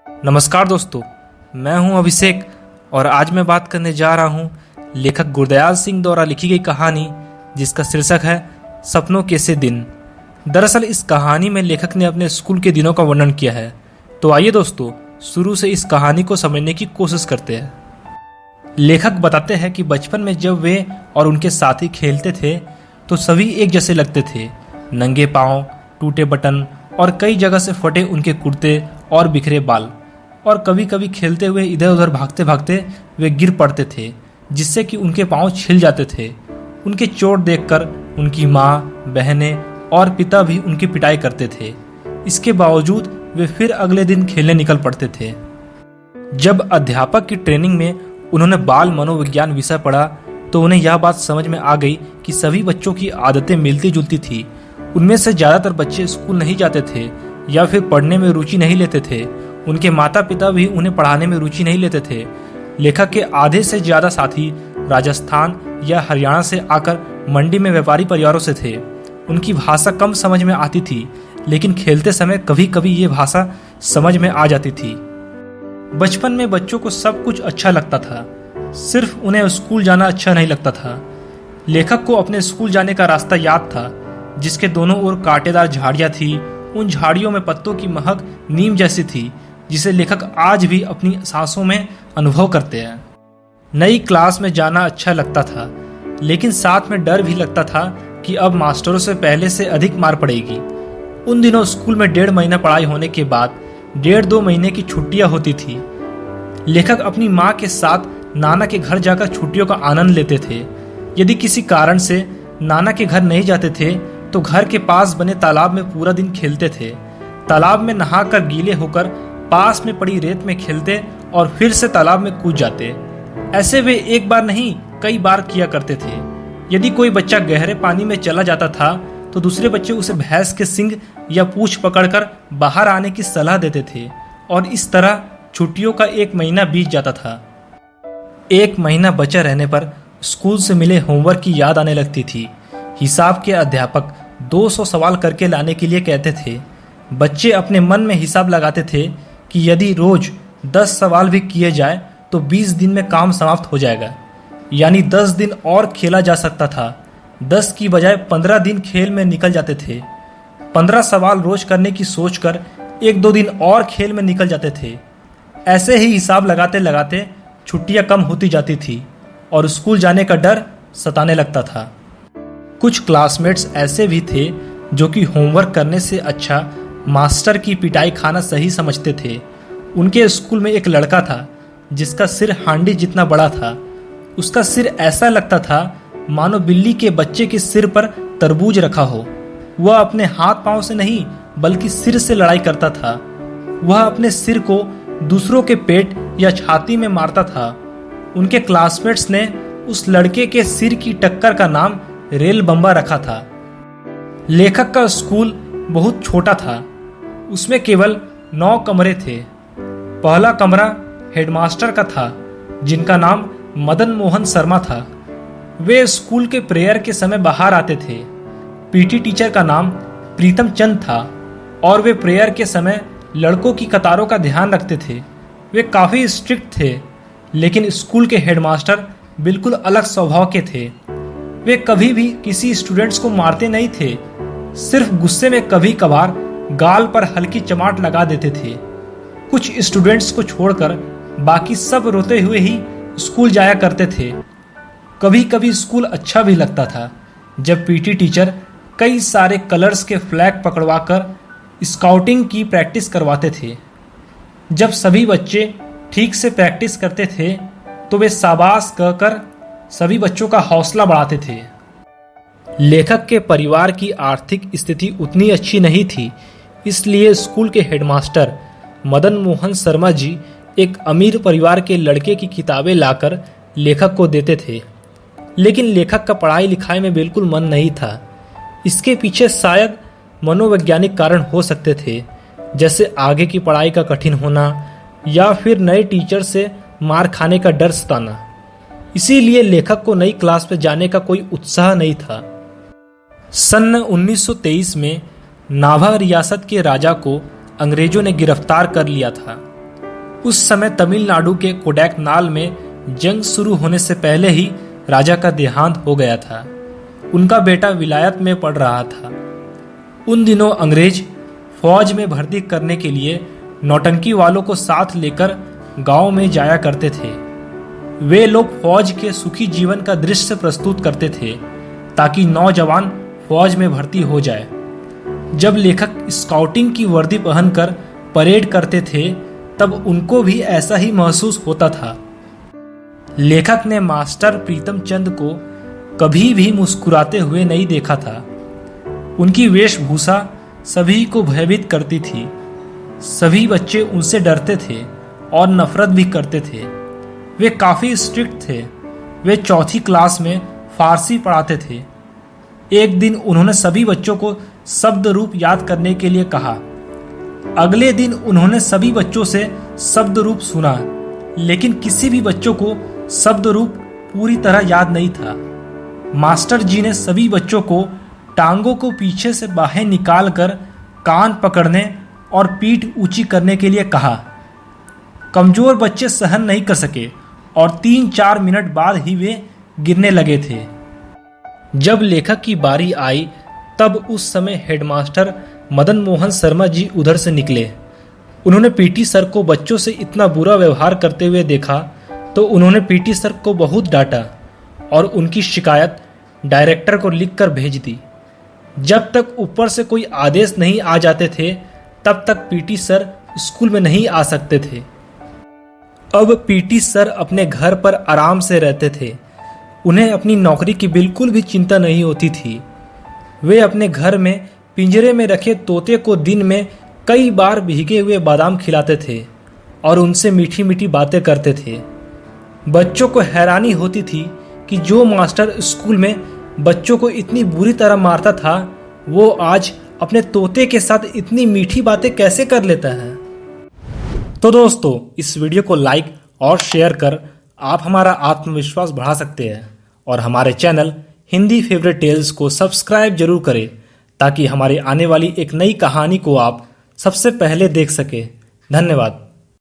नमस्कार दोस्तों, मैं हूं अभिषेक और आज मैं बात करने जा रहा हूं लेखक गुरदयाल सिंह द्वारा लिखी गई कहानी जिसका शीर्षक है सपनों के से दिन। दरअसल इस कहानी में लेखक ने अपने स्कूल के दिनों का वर्णन किया है। तो आइए दोस्तों, शुरू से इस कहानी को समझने की कोशिश करते हैं। लेखक बताते हैं कि बचपन में जब वे और उनके साथी खेलते थे तो सभी एक जैसे लगते थे। नंगे पांव, टूटे बटन और कई जगह से फटे उनके कुर्ते और बिखरे बाल, और कभी कभी खेलते हुए इधर उधर भागते भागते वे गिर पड़ते थे जिससे कि उनके पांव छिल जाते थे। उनके चोट देखकर उनकी माँ, बहनें और पिता भी उनकी पिटाई करते थे। इसके बावजूद वे फिर अगले दिन खेलने निकल पड़ते थे। जब अध्यापक की ट्रेनिंग में उन्होंने बाल मनोविज्ञान विषय पढ़ा तो उन्हें यह बात समझ में आ गई कि सभी बच्चों की आदतें मिलती जुलती थी। उनमें से ज़्यादातर बच्चे स्कूल नहीं जाते थे या फिर पढ़ने में रुचि नहीं लेते थे। उनके माता पिता भी उन्हें पढ़ाने में रुचि नहीं लेते थे। लेखक के आधे से ज़्यादा साथी राजस्थान या हरियाणा से आकर मंडी में व्यापारी परिवारों से थे। उनकी भाषा कम समझ में आती थी, लेकिन खेलते समय कभी कभी ये भाषा समझ में आ जाती थी। बचपन में बच्चों को सब कुछ अच्छा लगता था, सिर्फ उन्हें स्कूल जाना अच्छा नहीं लगता था। लेखक को अपने स्कूल जाने का रास्ता याद था, जिसके दोनों ओर कांटेदार झाड़ियाँ थी। उन झाड़ियों में पत्तों की महक नीम जैसी थी, जिसे लेखक आज भी अपनी सांसों में अनुभव करते हैं। नई क्लास में जाना अच्छा लगता था, लेकिन साथ में डर भी लगता था कि अब मास्टरों से पहले से अधिक मार पड़ेगी। उन दिनों स्कूल में 1.5 महीना पढ़ाई होने के बाद 1.5-2 महीने की छुट्टियां होती थी। लेखक अपनी माँ के साथ नाना के घर जाकर छुट्टियों का आनंद लेते थे। यदि किसी कारण से नाना के घर नहीं जाते थे तो घर के पास बने तालाब में पूरा दिन खेलते थे। तालाब में नहाकर गीले होकर पास में पड़ी रेत में खेलते और फिर से तालाब में कूद जाते। ऐसे वे एक बार नहीं कई बार किया करते थे। यदि कोई बच्चा गहरे पानी में चला जाता था तो दूसरे बच्चे उसे भैंस के सींग या पूंछ पकड़कर बाहर आने की सलाह देते थे, और इस तरह छुट्टियों का 1 महीना बीत जाता था। 1 महीना बचा रहने पर स्कूल से मिले होमवर्क की याद आने लगती थी। हिसाब के अध्यापक 200 सवाल करके लाने के लिए कहते थे। बच्चे अपने मन में हिसाब लगाते थे कि यदि रोज 10 सवाल भी किए जाए तो 20 दिन में काम समाप्त हो जाएगा, यानी 10 दिन और खेला जा सकता था। 10 की बजाय 15 दिन खेल में निकल जाते थे। 15 सवाल रोज करने की सोचकर 1-2 दिन और खेल में निकल जाते थे। ऐसे ही हिसाब लगाते लगाते छुट्टियां कम होती जाती थी और स्कूल जाने का डर सताने लगता था। कुछ क्लासमेट्स ऐसे भी थे जो कि होमवर्क करने से अच्छा मास्टर की पिटाई खाना सही समझते थे। उनके स्कूल में एक लड़का था जिसका सिर हांडी जितना बड़ा था। उसका सिर ऐसा लगता था मानो बिल्ली के बच्चे के सिर पर तरबूज रखा हो। वह अपने हाथ पांव से नहीं बल्कि सिर से लड़ाई करता था। वह अपने सिर को दूसरों के पेट या छाती में मारता था। उनके क्लासमेट्स ने उस लड़के के सिर की टक्कर का नाम रेल बम्बा रखा था। लेखक का स्कूल बहुत छोटा था। उसमें केवल 9 कमरे थे। पहला कमरा हेडमास्टर का था, जिनका नाम मदन मोहन शर्मा था। वे स्कूल के प्रेयर के समय बाहर आते थे। पीटी टीचर का नाम प्रीतम चंद था और वे प्रेयर के समय लड़कों की कतारों का ध्यान रखते थे। वे काफ़ी स्ट्रिक्ट थे, लेकिन स्कूल के हेडमास्टर बिल्कुल अलग स्वभाव के थे। वे कभी भी किसी स्टूडेंट्स को मारते नहीं थे, सिर्फ गुस्से में कभी कभार गाल पर हल्की चमाट लगा देते थे। कुछ स्टूडेंट्स को छोड़कर बाकी सब रोते हुए ही स्कूल जाया करते थे। कभी कभी स्कूल अच्छा भी लगता था जब पीटी टीचर कई सारे कलर्स के फ्लैग पकड़वाकर स्काउटिंग की प्रैक्टिस करवाते थे। जब सभी बच्चे ठीक से प्रैक्टिस करते थे तो वे शाबाश कहकर सभी बच्चों का हौसला बढ़ाते थे। लेखक के परिवार की आर्थिक स्थिति उतनी अच्छी नहीं थी, इसलिए स्कूल के हेडमास्टर मदन मोहन शर्मा जी एक अमीर परिवार के लड़के की किताबें लाकर लेखक को देते थे। लेकिन लेखक का पढ़ाई लिखाई में बिल्कुल मन नहीं था। इसके पीछे शायद मनोवैज्ञानिक कारण हो सकते थे, जैसे आगे की पढ़ाई का कठिन होना या फिर नए टीचर से मार खाने का डर सताना। इसीलिए लेखक को नई क्लास में जाने का कोई उत्साह नहीं था। सन 1923 में नाभा रियासत के राजा को अंग्रेजों ने गिरफ्तार कर लिया था। उस समय तमिलनाडु के कोडैकनाल में जंग शुरू होने से पहले ही राजा का देहांत हो गया था। उनका बेटा विलायत में पढ़ रहा था। उन दिनों अंग्रेज फौज में भर्ती करने के लिए नौटंकी वालों को साथ लेकर गांव में जाया करते थे। वे लोग फौज के सुखी जीवन का दृश्य प्रस्तुत करते थे ताकि नौजवान फौज में भर्ती हो जाए। जब लेखक स्काउटिंग की वर्दी पहनकर परेड करते थे तब उनको भी ऐसा ही महसूस होता था। लेखक ने मास्टर प्रीतम चंद को कभी भी मुस्कुराते हुए नहीं देखा था। उनकी वेशभूषा सभी को भयभीत करती थी। सभी बच्चे उनसे डरते थे और नफरत भी करते थे। वे काफी स्ट्रिक्ट थे। वे चौथी क्लास में फारसी पढ़ाते थे। एक दिन उन्होंने सभी बच्चों को शब्द रूप याद करने के लिए कहा। अगले दिन उन्होंने सभी बच्चों से शब्द रूप सुना, लेकिन किसी भी बच्चों को शब्द रूप पूरी तरह याद नहीं था। मास्टर जी ने सभी बच्चों को टांगों को पीछे से बाहर निकालकर कान पकड़ने और पीठ ऊंची करने के लिए कहा। कमजोर बच्चे सहन नहीं कर सके और 3-4 मिनट बाद ही वे गिरने लगे थे। जब लेखक की बारी आई तब उस समय हेडमास्टर मदन मोहन शर्मा जी उधर से निकले। उन्होंने पीटी सर को बच्चों से इतना बुरा व्यवहार करते हुए देखा तो उन्होंने पीटी सर को बहुत डांटा और उनकी शिकायत डायरेक्टर को लिखकर भेज दी। जब तक ऊपर से कोई आदेश नहीं आ जाते थे तब तक पीटी सर स्कूल में नहीं आ सकते थे। अब पीटी सर अपने घर पर आराम से रहते थे। उन्हें अपनी नौकरी की बिल्कुल भी चिंता नहीं होती थी। वे अपने घर में पिंजरे में रखे तोते को दिन में कई बार भीगे हुए बादाम खिलाते थे और उनसे मीठी मीठी बातें करते थे। बच्चों को हैरानी होती थी कि जो मास्टर स्कूल में बच्चों को इतनी बुरी तरह मारता था वो आज अपने तोते के साथ इतनी मीठी बातें कैसे कर लेता है। तो दोस्तों, इस वीडियो को लाइक और शेयर कर आप हमारा आत्मविश्वास बढ़ा सकते हैं और हमारे चैनल हिंदी फेवरेट टेल्स को सब्सक्राइब जरूर करें ताकि हमारी आने वाली एक नई कहानी को आप सबसे पहले देख सके। धन्यवाद।